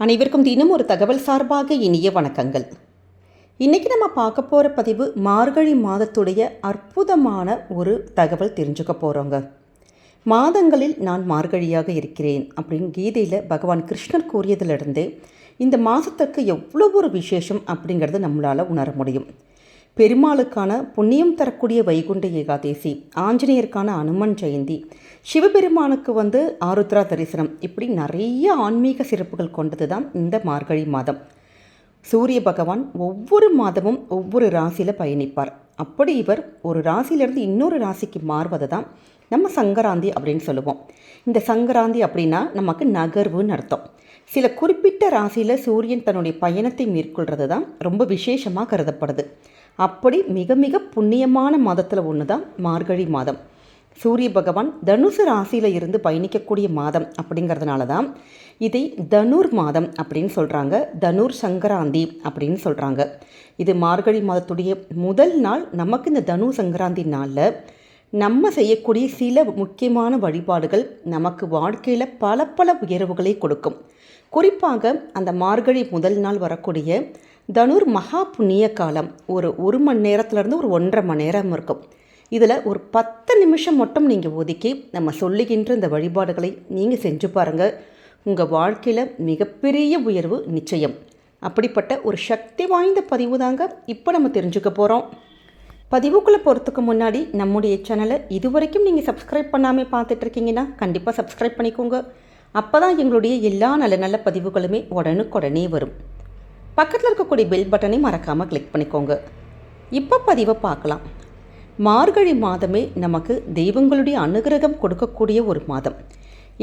அனைவருக்கும் தினம் ஒரு தகவல் சார்பாக இனிய வணக்கங்கள். இன்றைக்கி நம்ம பார்க்க போகிற பதிவு மார்கழி மாதத்துடைய அற்புதமான ஒரு தகவல் தெரிஞ்சுக்க போகிறோங்க. மாதங்களில் நான் மார்கழியாக இருக்கிறேன் அப்படின்னு கீதையில் பகவான் கிருஷ்ணர் கூறியதிலிருந்தே இந்த மாதத்துக்கு எவ்வளோ ஒரு விசேஷம் அப்படிங்கிறது நம்மளால் உணர முடியும். பெருமாளுக்கான புண்ணியம் தரக்கூடிய வைகுண்ட ஏகாதேசி, ஆஞ்சநேயருக்கான அனுமன் ஜெயந்தி, சிவபெருமானுக்கு ஆருத்ரா தரிசனம், இப்படி நிறைய ஆன்மீக சிறப்புகள் கொண்டது தான் இந்த மார்கழி மாதம். சூரிய பகவான் ஒவ்வொரு மாதமும் ஒவ்வொரு ராசியில் பயணிப்பார். அப்படி இவர் ஒரு ராசியிலேருந்து இன்னொரு ராசிக்கு மாறுவதை தான் நம்ம சங்கராந்தி அப்படின்னு சொல்லுவோம். இந்த சங்கராந்தி அப்படின்னா நமக்கு நகர்வுன்னு அர்த்தம். சில குறிப்பிட்ட ராசியில் சூரியன் தன்னுடைய பயணத்தை மேற்கொள்கிறது தான் ரொம்ப விசேஷமாக கருதப்படுது. அப்படி மிக மிக புண்ணியமான மாதத்தில் ஒன்று தான் மார்கழி மாதம். சூரிய பகவான் தனுசு ராசியில் இருந்து பயணிக்கக்கூடிய மாதம் அப்படிங்கிறதுனால தான் இதை தனுர் மாதம் அப்படின்னு சொல்கிறாங்க. தனுர் சங்கராந்தி அப்படின்னு சொல்கிறாங்க. இது மார்கழி மாதத்துடைய முதல் நாள். நமக்கு இந்த தனு சங்கராந்தி நாளில் நம்ம செய்யக்கூடிய சில முக்கியமான வழிபாடுகள் நமக்கு வாழ்க்கையில் பல பல உயர்வுகளை கொடுக்கும். குறிப்பாக அந்த மார்கழி முதல் நாள் வரக்கூடிய தனுர் மகா புண்ணிய காலம் ஒரு மணி நேரத்துலேருந்து ஒரு 1.5 மணி நேரம் இருக்கும். இதில் ஒரு 10 நிமிஷம் மட்டும் நீங்கள் ஒதுக்கி நம்ம சொல்லுகின்ற இந்த வழிபாடுகளை நீங்கள் செஞ்சு பாருங்கள். உங்கள் வாழ்க்கையில் மிகப்பெரிய உயர்வு நிச்சயம். அப்படிப்பட்ட ஒரு சக்தி வாய்ந்த பதிவு தாங்க இப்போ நம்ம தெரிஞ்சுக்க போகிறோம். பதிவுக்குள்ளே போகிறதுக்கு முன்னாடி நம்முடைய சேனலை இதுவரைக்கும் நீங்கள் சப்ஸ்கிரைப் பண்ணாமல் பார்த்துட்ருக்கீங்கன்னா கண்டிப்பாக சப்ஸ்கிரைப் பண்ணிக்கோங்க. அப்போ தான் எங்களுடைய எல்லா நல்ல நல்ல பதிவுகளுமே உடனுக்குடனே வரும். பக்கத்தில் இருக்கக்கூடிய பெல் பட்டனை மறக்காமல் கிளிக் பண்ணிக்கோங்க. இப்போ பதிவை பார்க்கலாம். மார்கழி மாதமே நமக்கு தெய்வங்களுடைய அனுகிரகம் கொடுக்கக்கூடிய ஒரு மாதம்.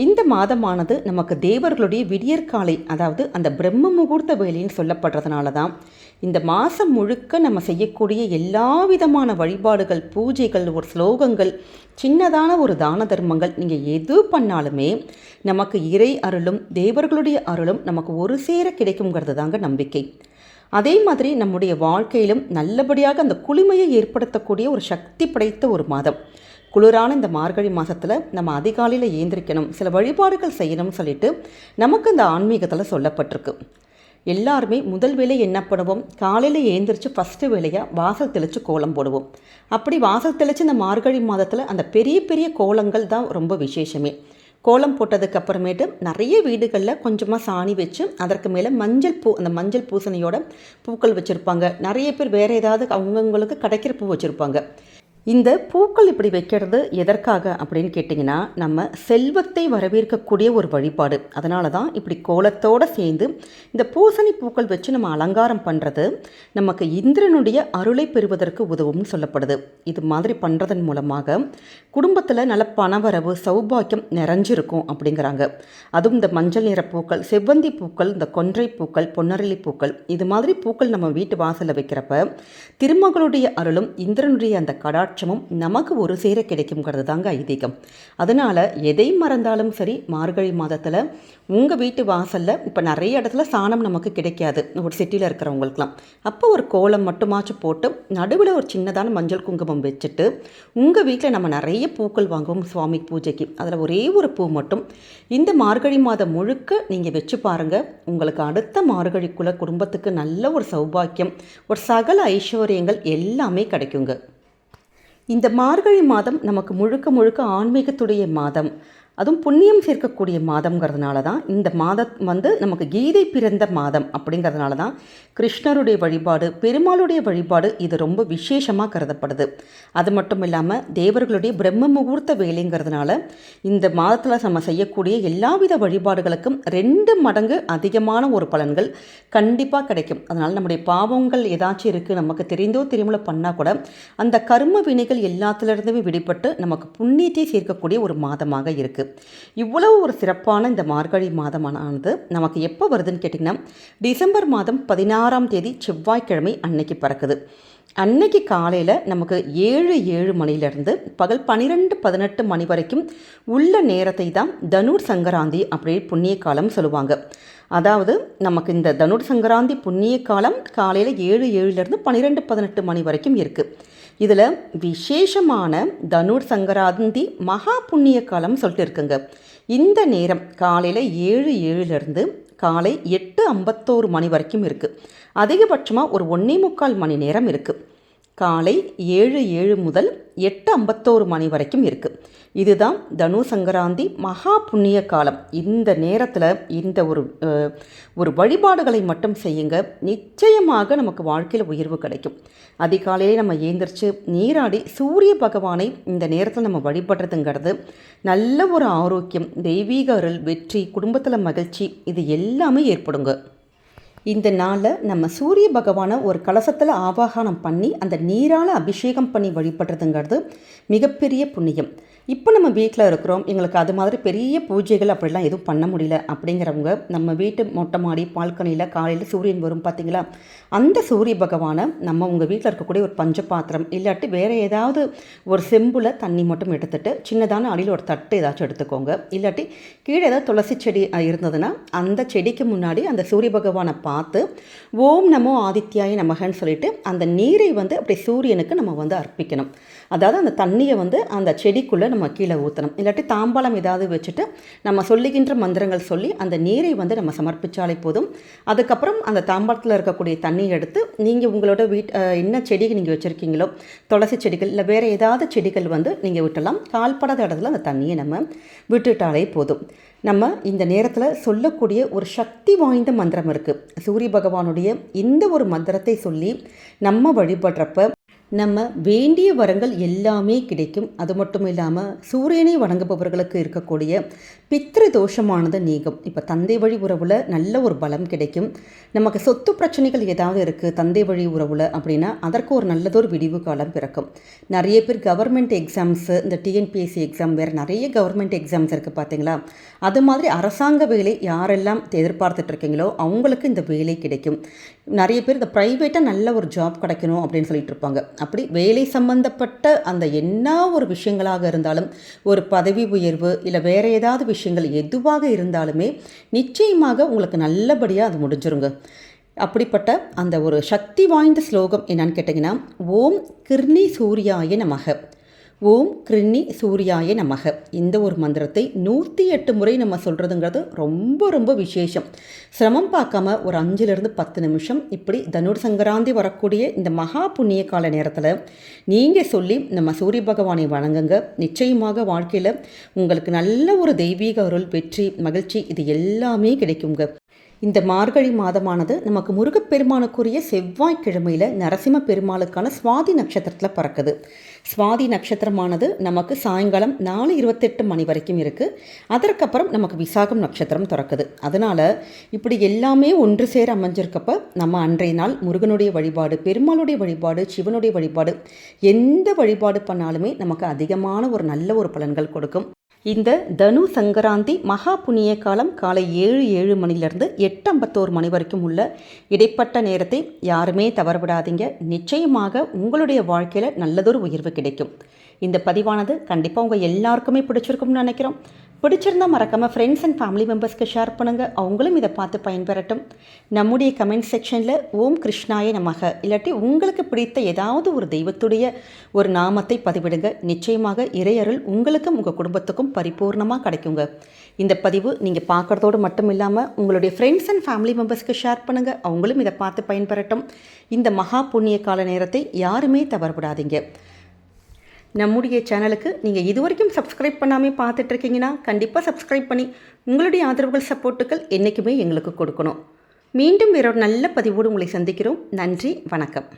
இந்த மாதமானது நமக்கு தேவர்களுடைய விடியற்காலை, அதாவது அந்த பிரம்ம முகூர்த்த வேலைன்னு சொல்லப்படுறதுனால தான் இந்த மாதம் முழுக்க நம்ம செய்யக்கூடிய எல்லா விதமான வழிபாடுகள், பூஜைகள், ஒரு ஸ்லோகங்கள், சின்னதான ஒரு தான தர்மங்கள், நீங்கள் எது பண்ணாலுமே நமக்கு இறை அருளும் தேவர்களுடைய அருளும் நமக்கு ஒரு சேர கிடைக்குங்கிறது தாங்க நம்பிக்கை. அதே மாதிரி நம்முடைய வாழ்க்கையிலும் நல்லபடியாக அந்த குளுமையை ஏற்படுத்தக்கூடிய ஒரு சக்தி படைத்த ஒரு மாதம். குளிரான இந்த மார்கழி மாதத்தில் நம்ம அதிகாலையில் ஏந்திரிக்கணும், சில வழிபாடுகள் செய்யணும்னு சொல்லிட்டு நமக்கு இந்த ஆன்மீகத்தில் சொல்லப்பட்டிருக்கு. எல்லாருமே முதல் வேலை என்ன பண்ணுவோம், காலையில் ஏந்திரிச்சு ஃபஸ்ட்டு வேலையாக வாசல் தெளித்து கோலம் போடுவோம். அப்படி வாசல் தெளித்து இந்த மார்கழி மாதத்தில் அந்த பெரிய பெரிய கோலங்கள் தான் ரொம்ப விசேஷமே. கோலம் போட்டதுக்கு அப்புறமேட்டு நிறைய வீடுகளில் கொஞ்சமாக சாணி வச்சு அதற்கு மேலே அந்த மஞ்சள் பூசணியோட பூக்கள் வச்சுருப்பாங்க. நிறைய பேர் வேறு ஏதாவது அவங்கவுங்களுக்கு கிடைக்கிற பூ வச்சுருப்பாங்க. இந்த பூக்கள் இப்படி வைக்கிறது எதற்காக அப்படின்னு கேட்டிங்கன்னா, நம்ம செல்வத்தை வரவேற்கக்கூடிய ஒரு வழிபாடு. அதனால தான் இப்படி கோலத்தோடு சேர்ந்து இந்த பூசணி பூக்கள் வச்சு நம்ம அலங்காரம் பண்ணுறது நமக்கு இந்திரனுடைய அருளை பெறுவதற்கு உதவும்னு சொல்லப்படுது. இது மாதிரி பண்ணுறதன் மூலமாக குடும்பத்தில் நல்ல பணவரவு, சௌபாக்கியம் நிறைஞ்சிருக்கும் அப்படிங்கிறாங்க. அதுவும் இந்த மஞ்சள் நிற பூக்கள், செவ்வந்தி பூக்கள், இந்த கொன்றை பூக்கள், பொன்னரளி பூக்கள், இது மாதிரி பூக்கள் நம்ம வீட்டு வாசலில் வைக்கிறப்ப திருமகளுடைய அருளும் இந்திரனுடைய அந்த கடாட்சமும் நமக்கு ஒரு சேர கிடைக்குங்கிறது தாங்க ஐதீகம். அதனால் எதை மறந்தாலும் சரி, மார்கழி மாதத்தில் உங்கள் வீட்டு வாசலில் இப்போ நிறைய இடத்துல சாணம் நமக்கு கிடைக்காது ஒரு சிட்டியில் இருக்கிறவங்களுக்குலாம். அப்போ ஒரு கோலம் மட்டுமாச்சும் போட்டு நடுவில் ஒரு சின்னதான மஞ்சள் குங்குமம் வச்சுட்டு உங்கள் வீட்டில் நம்ம நிறைய பூக்கள் வாங்குவோம் சுவாமி பூஜைக்கு. அதில் ஒரே ஒரு பூ மட்டும் இந்த மார்கழி மாதம் முழுக்க நீங்கள் வச்சு பாருங்கள். உங்களுக்கு அடுத்த மார்கழிக்குள்ள குடும்பத்துக்கு நல்ல ஒரு சௌபாக்கியம், ஒரு சகல ஐஸ்வர்யங்கள் எல்லாமே கிடைக்குங்க. இந்த மார்கழி மாதம் நமக்கு முழுக்க முழுக்க ஆன்மீகத்துடைய மாதம், அதுவும் புண்ணியம் சேர்க்கக்கூடிய மாதம்ங்கிறதுனால தான் இந்த மாதம் நமக்கு கீதை பிறந்த மாதம் அப்படிங்கிறதுனால தான் கிருஷ்ணருடைய வழிபாடு, பெருமாளுடைய வழிபாடு இது ரொம்ப விசேஷமாக கருதப்படுது. அது மட்டும் இல்லாமல் தேவர்களுடைய பிரம்ம முகூர்த்த வேலைங்கிறதுனால இந்த மாதத்தில் நம்ம செய்யக்கூடிய எல்லாவித வழிபாடுகளுக்கும் 2 மடங்கு அதிகமான ஒரு பலன்கள் கண்டிப்பாக கிடைக்கும். அதனால் நம்முடைய பாவங்கள் ஏதாச்சும் இருக்குது, நமக்கு தெரிந்தோ தெரியுமோ பண்ணால் கூட அந்த கர்ம வினைகள் எல்லாத்துலேருந்துமே விடுபட்டு நமக்கு புண்ணியத்தை சேர்க்கக்கூடிய ஒரு மாதமாக இருக்குது. இவ்வளவு ஒரு சிறப்பான இந்த மார்கழி மாதமானது நமக்கு எப்போ வருதுன்னு கேட்டிங்கன்னா, டிசம்பர் மாதம் 16ஆம் தேதி செவ்வாய்க்கிழமை அன்னைக்கு பிறக்குது. அன்னைக்கு காலையில் நமக்கு 7 மணிலேருந்து பகல் 12-18 மணி வரைக்கும் உள்ள நேரத்தை தான் தனுர் சங்கராந்தி அப்படி புண்ணிய காலம் சொல்லுவாங்க. அதாவது நமக்கு இந்த தனுர் சங்கராந்தி புண்ணிய காலம் காலையில் 7 12-18 மணி வரைக்கும் இருக்குது. இதில் விசேஷமான தனுர் சங்கராந்தி மகா புண்ணிய காலம் சொல்லிட்டு இருக்குங்க. இந்த நேரம் காலையில் 7 7 காலை 8:51 மணி வரைக்கும் இருக்குது. அதிகபட்சமாக ஒரு 1.25 மணி நேரம் இருக்குது. காலை 7:07 முதல் 8:51 மணி வரைக்கும் இருக்குது. இதுதான் தனு சங்கராந்தி மகா புண்ணிய காலம். இந்த நேரத்தில் இந்த ஒரு வழிபாடுகளை மட்டும் செய்யுங்க. நிச்சயமாக நமக்கு வாழ்க்கையில் உயர்வு கிடைக்கும். அதிகாலையிலே நம்ம ஏந்திரிச்சு நீராடி சூரிய பகவானை இந்த நேரத்தில் நம்ம வழிபடுறதுங்கிறது நல்ல ஒரு ஆரோக்கியம், தெய்வீக அருள், வெற்றி, குடும்பத்தில் மகிழ்ச்சி, இது எல்லாமே ஏற்படுங்க. இந்த நாளில் நம்ம சூரிய பகவானை ஒரு கலசத்தில் ஆவாகனம் பண்ணி அந்த நீரால் அபிஷேகம் பண்ணி வழிபடுறதுங்கிறது மிகப்பெரிய புண்ணியம். இப்போ நம்ம வீட்டில் இருக்கிறோம், எங்களுக்கு அது மாதிரி பெரிய பூஜைகள் அப்படிலாம் எதுவும் பண்ண முடியல அப்படிங்கிறவங்க நம்ம வீட்டு மொட்டை மாடி பால்கனியில் காலையில் சூரியன் வரும் பார்த்தீங்களா, அந்த சூரிய பகவானை நம்ம உங்கள் வீட்டில் இருக்கக்கூடிய ஒரு பஞ்ச பாத்திரம் இல்லாட்டி வேறு ஏதாவது ஒரு செம்பில் தண்ணி மட்டும் எடுத்துகிட்டு சின்னதான அடியில் ஒரு தட்டு ஏதாச்சும் எடுத்துக்கோங்க. இல்லாட்டி கீழே ஏதாவது துளசி செடி இருந்ததுன்னா அந்த செடிக்கு முன்னாடி அந்த சூரிய பகவானை பார்த்து ஓம் நமோ ஆதித்யாய நமகன்னு சொல்லிட்டு அந்த நீரை அப்படி சூரியனுக்கு நம்ம அர்ப்பிக்கணும். அதாவது அந்த தண்ணியை அந்த செடிக்குள்ளே நம்ம கீழே ஊற்றணும். இல்லாட்டி தாம்பாளம் ஏதாவது வச்சுட்டு நம்ம சொல்லுகின்ற மந்திரங்கள் சொல்லி அந்த நீரை நம்ம சமர்ப்பித்தாலே போதும். அதுக்கப்புறம் அந்த தாம்பாளத்தில் இருக்கக்கூடிய தண்ணியை எடுத்து நீங்கள் உங்களோட என்ன செடிகள் நீங்கள் வச்சுருக்கீங்களோ, துளசி செடிகள் இல்லை வேறு ஏதாவது செடிகள் நீங்கள் விட்டலாம். கால்படாத இடத்துல அந்த தண்ணியை நம்ம விட்டுட்டாலே போதும். நம்ம இந்த நேரத்தில் சொல்லக்கூடிய ஒரு சக்தி வாய்ந்த மந்திரம் இருக்குது. சூரிய பகவானுடைய இந்த ஒரு மந்திரத்தை சொல்லி நம்ம வழிபடுறப்ப நம்ம வேண்டிய வரங்கள் எல்லாமே கிடைக்கும். அது மட்டும் இல்லாமல் சூரியனை வணங்குபவர்களுக்கு இருக்கக்கூடிய பித்ரு தோஷமானது நீங்கும். இப்போ தந்தை வழி உறவில் நல்ல ஒரு பலம் கிடைக்கும். நமக்கு சொத்து பிரச்சனைகள் ஏதாவது இருக்குது தந்தை வழி உறவில் அப்படின்னா அதற்கு ஒரு நல்லதொரு விடிவு காலம் பிறக்கும். நிறைய பேர் கவர்மெண்ட் எக்ஸாம்ஸு, இந்த டிஎன்பிஎஸ்சி எக்ஸாம், வேறு நிறைய கவர்மெண்ட் எக்ஸாம்ஸ் இருக்குது பார்த்தீங்களா, அது மாதிரி அரசாங்க வேலை யாரெல்லாம் எதிர்பார்த்துட்ருக்கீங்களோ அவங்களுக்கு இந்த வேலை கிடைக்கும். நிறைய பேர் இந்த ப்ரைவேட்டாக நல்ல ஒரு ஜாப் கிடைக்கணும் அப்படின்னு சொல்லிட்டு இருப்பாங்க. அப்படி வேலை சம்பந்தப்பட்ட அந்த என்ன ஒரு விஷயங்களாக இருந்தாலும், ஒரு பதவி உயர்வு இல்லை வேறு ஏதாவது விஷயங்கள் எதுவாக இருந்தாலுமே நிச்சயமாக உங்களுக்கு நல்லபடியாக அது முடிஞ்சிருங்க. அப்படிப்பட்ட அந்த ஒரு சக்தி வாய்ந்த ஸ்லோகம் என்னன்னு கேட்டிங்கன்னா, ஓம் கிருணி சூர்யாய நமக, ஓம் கிருணி சூர்யாய நமக. இந்த ஒரு மந்திரத்தை 108 முறை நம்ம சொல்கிறதுங்கிறது ரொம்ப ரொம்ப விசேஷம். சிரமம் பார்க்காம ஒரு 5-10 நிமிஷம் இப்படி தனுர் சங்கராந்தி வரக்கூடிய இந்த மகா புண்ணிய கால நேரத்தில் நீங்கள் சொல்லி நம்ம சூரிய பகவானை வணங்குங்க. நிச்சயமாக வாழ்க்கையில் உங்களுக்கு நல்ல ஒரு தெய்வீக அருள், வெற்றி, மகிழ்ச்சி, இது எல்லாமே கிடைக்குங்க. இந்த மார்கழி மாதமானது நமக்கு முருகப்பெருமானுக்குரிய செவ்வாய்க்கிழமையில் நரசிம்ம பெருமாளுக்கான சுவாதி நட்சத்திரத்தில் பறக்குது. சுவாதி நட்சத்திரமானது நமக்கு சாயங்காலம் 4:28 மணி வரைக்கும் இருக்குது. அதற்கப்புறம் நமக்கு விசாகம் நட்சத்திரம் திறக்குது. அதனால் இப்படி எல்லாமே ஒன்று சேர அமைஞ்சிருக்கப்ப நம்ம அன்றைய நாள் முருகனுடைய வழிபாடு, பெருமாளுடைய வழிபாடு, சிவனுடைய வழிபாடு, எந்த வழிபாடு பண்ணாலுமே நமக்கு அதிகமான ஒரு நல்ல ஒரு பலன்கள் கொடுக்கும். இந்த தனு சங்கராந்தி மகா புண்ணிய காலம் காலை 7:07 மணிலிருந்து 8:51 மணி வரைக்கும் உள்ள இடைப்பட்ட நேரத்தை யாருமே தவறவிடாதீங்க. நிச்சயமாக உங்களுடைய வாழ்க்கையில் நல்லதொரு உயர்வு கிடைக்கும். இந்த பதிவானது கண்டிப்பாக உங்கள் எல்லாருக்குமே பிடிச்சிருக்கும்னு நினைக்கிறோம். பிடிச்சிருந்தா மறக்காமல் ஃப்ரெண்ட்ஸ் அண்ட் ஃபேமிலி மெம்பர்ஸ்க்கு ஷேர் பண்ணுங்கள். அவங்களும் இதை பார்த்து பயன்பெறட்டும். நம்முடைய கமெண்ட் செக்ஷனில் ஓம் கிருஷ்ணாய நமக இல்லாட்டி உங்களுக்கு பிடித்த ஏதாவது ஒரு தெய்வத்துடைய ஒரு நாமத்தை பதிவிடுங்க. நிச்சயமாக இறையருள் உங்களுக்கும் உங்கள் குடும்பத்துக்கும் பரிபூர்ணமாக கிடைக்குங்க. இந்த பதிவு நீங்கள் பார்க்குறதோடு மட்டும் இல்லாமல் உங்களுடைய ஃப்ரெண்ட்ஸ் அண்ட் ஃபேமிலி மெம்பர்ஸ்க்கு ஷேர் பண்ணுங்கள். அவங்களும் இதை பார்த்து பயன்பெறட்டும். இந்த மகா புண்ணிய கால நேரத்தை யாருமே தவறவிடாதீங்க. நம்முடைய சேனலுக்கு நீங்கள் இதுவரைக்கும் சப்ஸ்கிரைப் பண்ணாமல் பார்த்துட்ருக்கீங்கன்னா கண்டிப்பாக சப்ஸ்கிரைப் பண்ணி உங்களுடைய ஆதரவுகள், சப்போர்ட்டுகள் என்றைக்குமே எங்களுக்கு கொடுக்கணும். மீண்டும் வேறொரு நல்ல பதிவோடு உங்களை சந்திக்கிறோம். நன்றி, வணக்கம்.